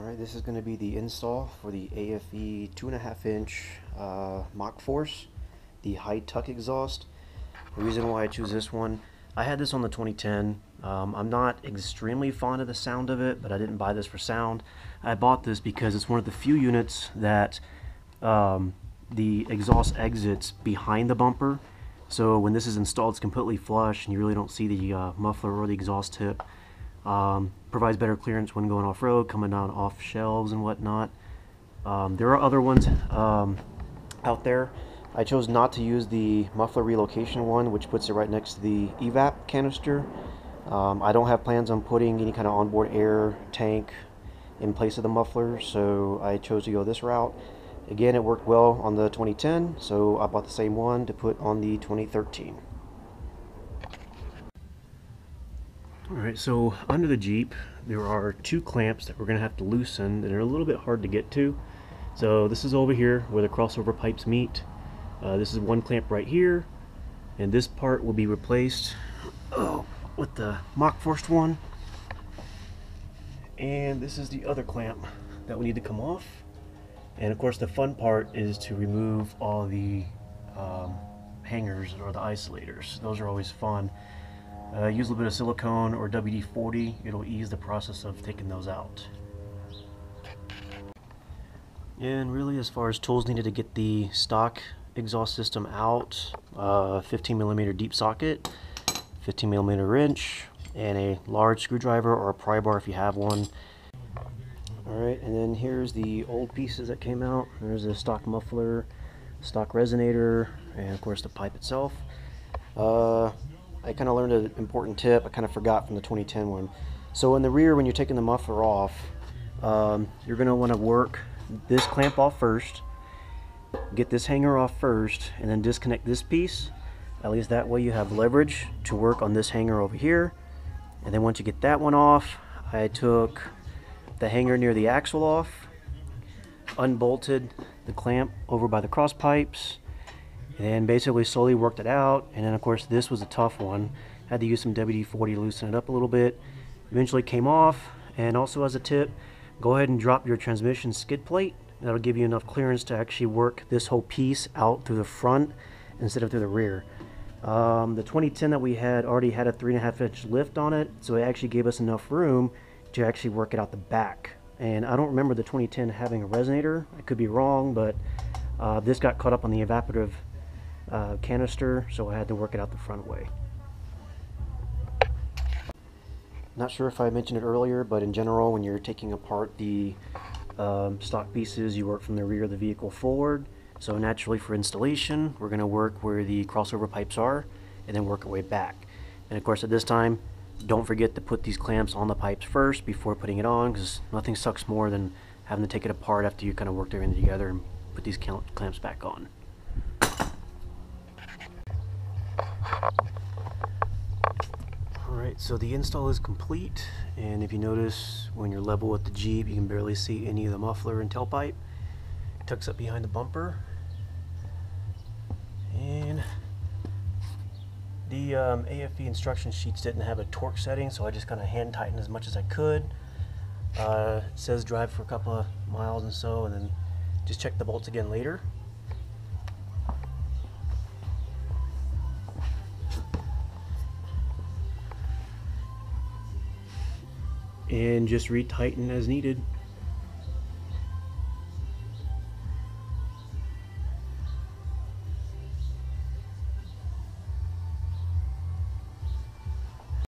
Alright, this is going to be the install for the aFe 2.5-inch MACHForce, the high tuck exhaust. The reason why I choose this one, I had this on the 2010. I'm not extremely fond of the sound of it, but I didn't buy this for sound. I bought this because it's one of the few units that the exhaust exits behind the bumper. So when this is installed, it's completely flush and you really don't see the muffler or the exhaust tip. Provides better clearance when going off-road, coming down off shelves and whatnot. There are other ones out there. I chose not to use the muffler relocation one, which puts it right next to the evap canister. I don't have plans on putting any kind of onboard air tank in place of the muffler, so I chose to go this route. Again, it worked well on the 2010, so I bought the same one to put on the 2013. Alright, so under the Jeep there are two clamps that we're going to have to loosen that are a little bit hard to get to. So this is over here where the crossover pipes meet. This is one clamp right here, and this part will be replaced with the MACHForce one. And this is the other clamp that we need to come off. And of course the fun part is to remove all the hangers or the isolators. Those are always fun. Use a little bit of silicone or WD-40. It'll ease the process of taking those out. And really, as far as tools needed to get the stock exhaust system out, 15mm deep socket, 15mm wrench, and a large screwdriver or a pry bar if you have one. Alright, and then here's the old pieces that came out. There's a stock muffler, stock resonator, and of course the pipe itself. I kind of learned an important tip I kind of forgot from the 2010 one. So in the rear, when you're taking the muffler off, you're going to want to work this clamp off first, get this hanger off first, and then disconnect this piece. At least that way you have leverage to work on this hanger over here. And then once you get that one off, I took the hanger near the axle off, unbolted the clamp over by the cross pipes, and basically slowly worked it out. And then of course this was a tough one. Had to use some WD-40 to loosen it up a little bit. Eventually came off. And also as a tip, go ahead and drop your transmission skid plate. That'll give you enough clearance to actually work this whole piece out through the front instead of through the rear. The 2010 that we had already had a 3.5-inch lift on it, so it actually gave us enough room to actually work it out the back. And I don't remember the 2010 having a resonator. I could be wrong, but this got caught up on the evaporative canister, so I had to work it out the front way. Not sure if I mentioned it earlier, but in general, when you're taking apart the stock pieces, you work from the rear of the vehicle forward. So naturally for installation, we're going to work where the crossover pipes are and then work our way back. And of course at this time, don't forget to put these clamps on the pipes first before putting it on, because nothing sucks more than having to take it apart after you kind of worked everything together and put these clamps back on. Alright, so the install is complete, and if you notice when you're level with the Jeep, you can barely see any of the muffler and tailpipe. It tucks up behind the bumper. And the aFe instruction sheets didn't have a torque setting, so I just kind of hand tightened as much as I could. It says drive for a couple of miles and so, and then just check the bolts again later. And just retighten as needed.